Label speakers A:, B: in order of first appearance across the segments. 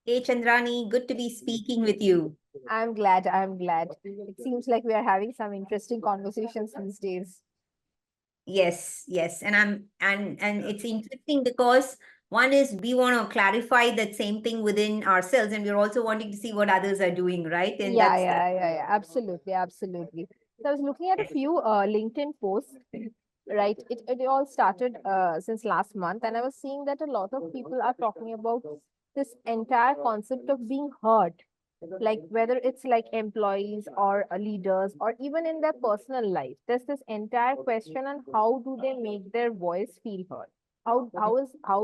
A: Hey Chandrani, good to be speaking with you.
B: I'm glad. I'm glad. It seems like we are having some interesting conversations these days.
A: Yes, yes. And it's interesting because one is we want to clarify that same thing within ourselves, and we're also wanting to see what others are doing, right? And
B: Yeah,
A: that's
B: yeah, yeah, yeah. Absolutely, absolutely. So I was looking at a few LinkedIn posts, right? It all started since last month, and I was seeing that a lot of people are talking about this entire concept of being heard, like whether it's like employees or leaders or even in their personal life. There's this entire question on how do they make their voice feel heard. How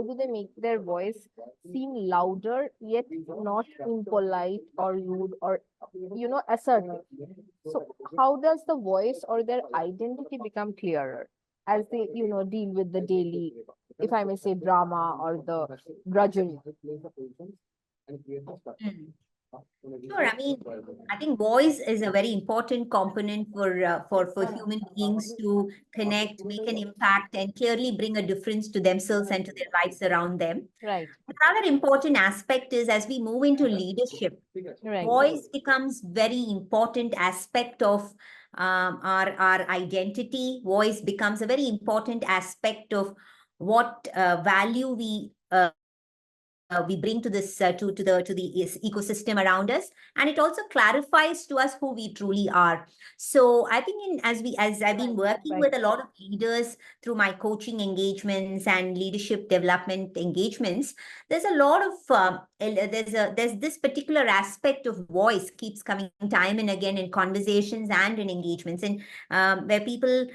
B: do they make their voice seem louder yet not impolite or rude or assertive? So how does the voice or their identity become clearer as they deal with the daily, if I may say, drama or the drudgery?
A: Mm. Sure. I think voice is a very important component for human beings to connect, make an impact, and clearly bring a difference to themselves and to their lives around them.
B: Right,
A: Another important aspect is as we move into leadership,
B: right,
A: voice becomes very important aspect of our identity. Voice becomes a very important aspect of what value we bring to this to the ecosystem around us, and it also clarifies to us who we truly are. So I think as I've been working
B: right.
A: with a lot of leaders through my coaching engagements and leadership development engagements, there's a lot of there's this particular aspect of voice keeps coming time and again in conversations and in engagements, and where people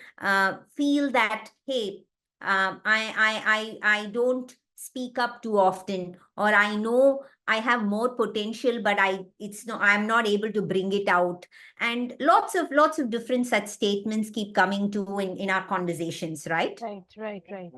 A: feel that, hey, I don't speak up too often, or I know I have more potential, but I'm not able to bring it out. And lots of different such statements keep coming to in our conversations, right?
B: Right, right, right.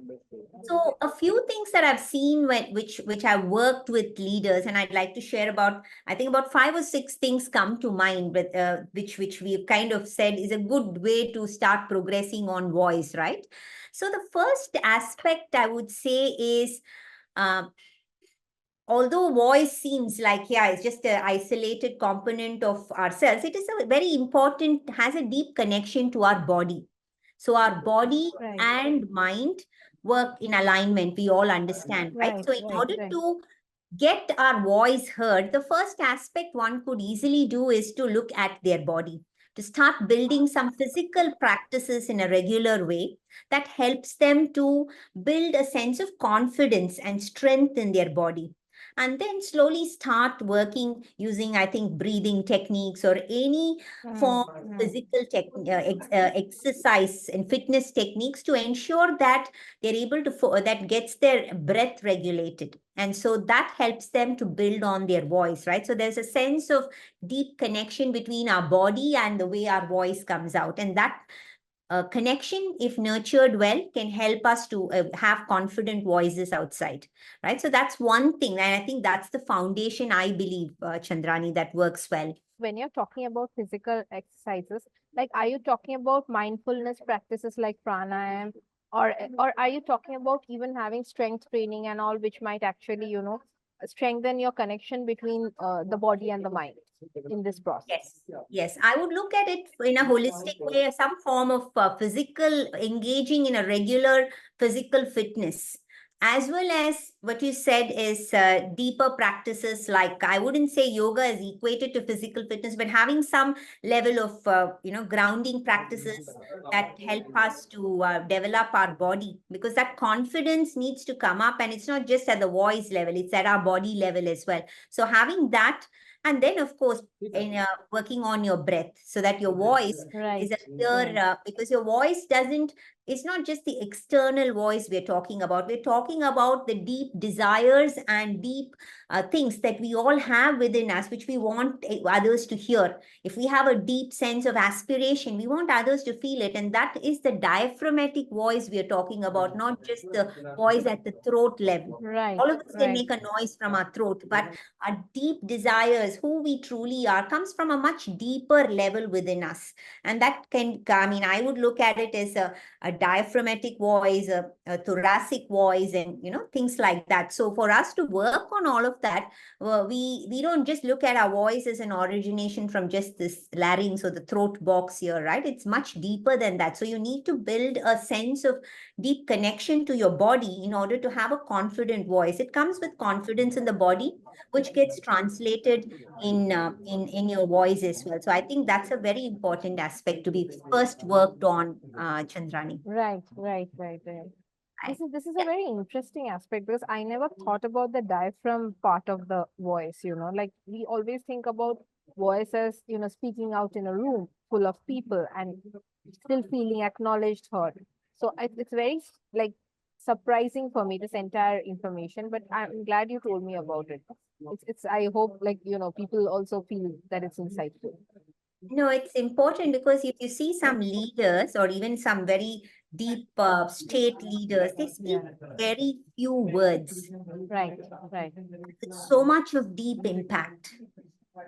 A: So a few things that I've seen which I've worked with leaders, and I'd like to share about, I think about 5 or 6 things come to mind, but which we've kind of said is a good way to start progressing on voice, right? So the first aspect I would say is, um, although voice seems like, yeah, it's just an isolated component of ourselves, it is a very important, has a deep connection to our body. So our body
B: Right,
A: and mind work in alignment, we all understand, right?
B: right,
A: So in
B: right,
A: order
B: right.
A: to get our voice heard, the first aspect one could easily do is to look at their body, to start building some physical practices in a regular way that helps them to build a sense of confidence and strength in their body. And then slowly start working using, I think, breathing techniques or any
B: Mm,
A: form of
B: mm.
A: physical exercise and fitness techniques to ensure that they're able to that gets their breath regulated, and so that helps them to build on their voice, right? So there's a sense of deep connection between our body and the way our voice comes out, and that connection, if nurtured well, can help us to have confident voices outside, right? So that's one thing, and I think that's the foundation, I believe, Chandrani, that works well.
B: When you're talking about physical exercises, like are you talking about mindfulness practices like pranayam, or are you talking about even having strength training and all, which might actually, strengthen your connection between the body and the mind in this process?
A: Yes, yes. I would look at it in a holistic way, some form of physical, engaging in a regular physical fitness, as well as what you said is deeper practices. Like, I wouldn't say yoga is equated to physical fitness, but having some level of, grounding practices that help us to develop our body, because that confidence needs to come up, and it's not just at the voice level, it's at our body level as well. So having that, and then, of course, in working on your breath so that your voice is a
B: Right,
A: clear,
B: right.
A: because your voice doesn't, it's not just the external voice we're talking about. We're talking about the deep desires and deep things that we all have within us, which we want others to hear. If we have a deep sense of aspiration, we want others to feel it. And that is the diaphragmatic voice we are talking about, not just the voice at the throat level.
B: Right,
A: All of us can
B: right.
A: make a noise from our throat, but our deep desires, who we truly are, comes from a much deeper level within us. And that can, I mean, I would look at it as a diaphragmatic voice, a thoracic voice, and things like like that. So for us to work on all of that, we don't just look at our voice as an origination from just this larynx or the throat box here, right? It's much deeper than that. So you need to build a sense of deep connection to your body in order to have a confident voice. It comes with confidence in the body, which gets translated in your voice as well. So I think that's a very important aspect to be first worked on, Chandrani.
B: Right, right, right, right.
A: Right.
B: This is a very interesting aspect because I never thought about the diaphragm part of the voice, like we always think about voice as, speaking out in a room full of people and still feeling acknowledged, heard. So it's very like surprising for me, this entire information, but I'm glad you told me about it. It's I hope like, people also feel that it's insightful.
A: No, it's important because if you see some leaders or even some very deep state leaders, they speak
B: Yeah.
A: very few words
B: Right, right.
A: with so much of deep impact.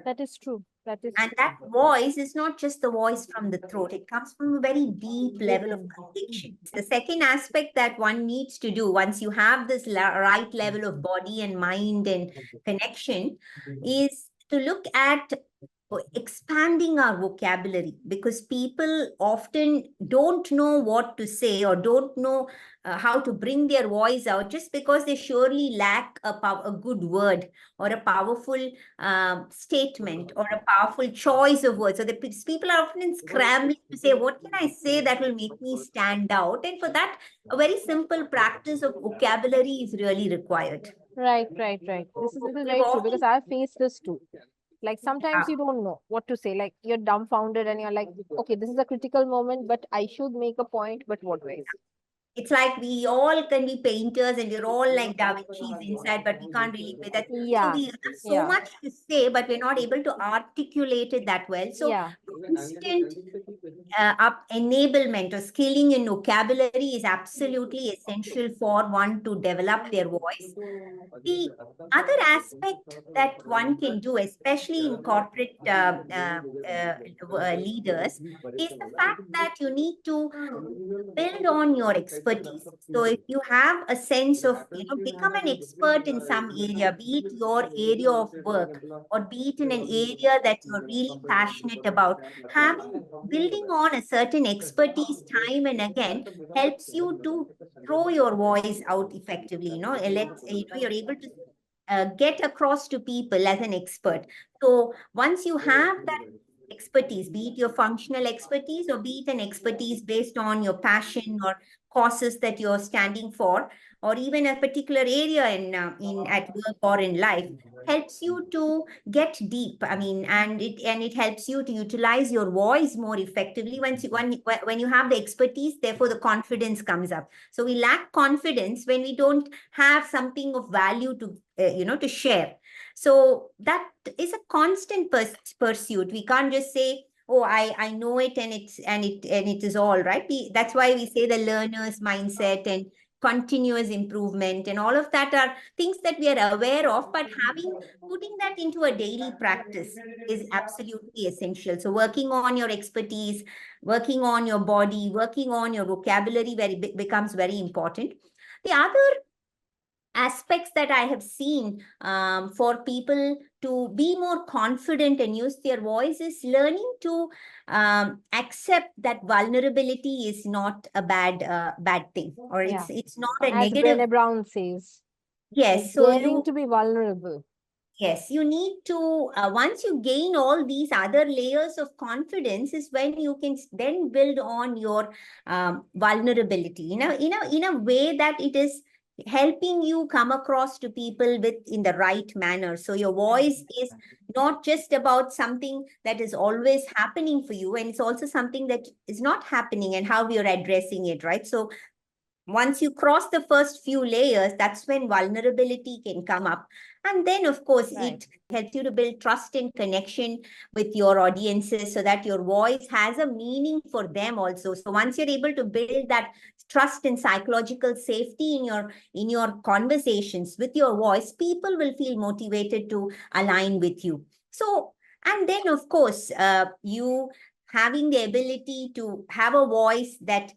B: That is true. That is
A: And that
B: true.
A: voice is not just the voice from the throat, it comes from a very deep level of
B: Within.
A: conviction. The second aspect that one needs to do once you have this right level of body and mind and connection is to look at expanding our vocabulary, because people often don't know what to say or don't know how to bring their voice out, just because they surely lack a good word or a powerful statement or a powerful choice of words. So the people are often scrambling to say, what can I say that will make me stand out? And for that, a very simple practice of vocabulary is really required.
B: Right, right, right. This is
A: We've
B: very true
A: often
B: because I've faced this too. Like sometimes you don't know what to say. Like you're dumbfounded and you're like, okay, this is a critical moment, but I should make a point, but what way?
A: It's like we all can be painters and we're all like Da Vinci's inside, but we can't really play that. So
B: Yeah,
A: we have so
B: yeah,
A: much to say, but we're not able to articulate it that well. So
B: yeah.
A: constant up enablement or skilling in vocabulary is absolutely essential for one to develop their voice. The other aspect that one can do, especially in corporate leaders, is the fact that you need to build on your expertise. So if you have a sense of, become an expert in some area, be it your area of work or be it in an area that you're really passionate about, having building on a certain expertise time and again helps you to throw your voice out effectively. You're able to get across to people as an expert. So once you have that expertise, be it your functional expertise or be it an expertise based on your passion or causes that you're standing for, or even a particular area in at work or in life, helps you to get deep. I mean, and it helps you to utilize your voice more effectively when you have the expertise. Therefore, the confidence comes up. So we lack confidence when we don't have something of value to to share. So that is a constant pursuit. We can't just say, oh, I know it and it is all right. That's why we say the learner's mindset and continuous improvement and all of that are things that we are aware of, but putting that into a daily practice is absolutely essential. So working on your expertise, working on your body, working on your vocabulary becomes very important. The other aspects that I have seen for people to be more confident and use their voice is learning to accept that vulnerability is not a bad thing, or
B: Yeah.
A: it's not a
B: As
A: negative.
B: Brené Brown says, like
A: Yes, so
B: daring to be vulnerable.
A: yes, you need to, once you gain all these other layers of confidence is when you can then build on your vulnerability in a way that it is helping you come across to people in the right manner. So your voice is not just about something that is always happening for you, and it's also something that is not happening and how you're addressing it, right? So once you cross the first few layers, that's when vulnerability can come up. And then, of course,
B: Right.
A: it helps you to build trust and connection with your audiences so that your voice has a meaning for them also. So once you're able to build that trust and psychological safety in your conversations with your voice, people will feel motivated to align with you. So, and then, of course, you having the ability to have a voice that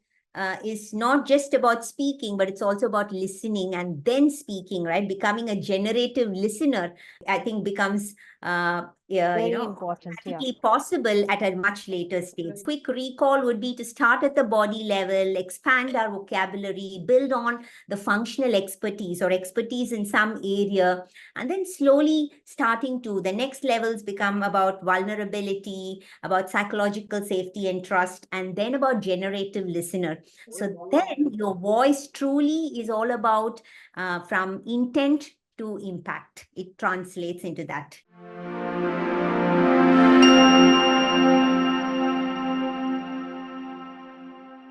A: is not just about speaking, but it's also about listening and then speaking, right? Becoming a generative listener, I think becomes
B: Very important, yeah.
A: practically possible at a much later stage. Quick recall would be to start at the body level, expand our vocabulary, build on the functional expertise or expertise in some area, and then slowly starting to the next levels become about vulnerability, about psychological safety and trust, and then about generative listener. So then your voice truly is all about from intent to impact. It translates into that.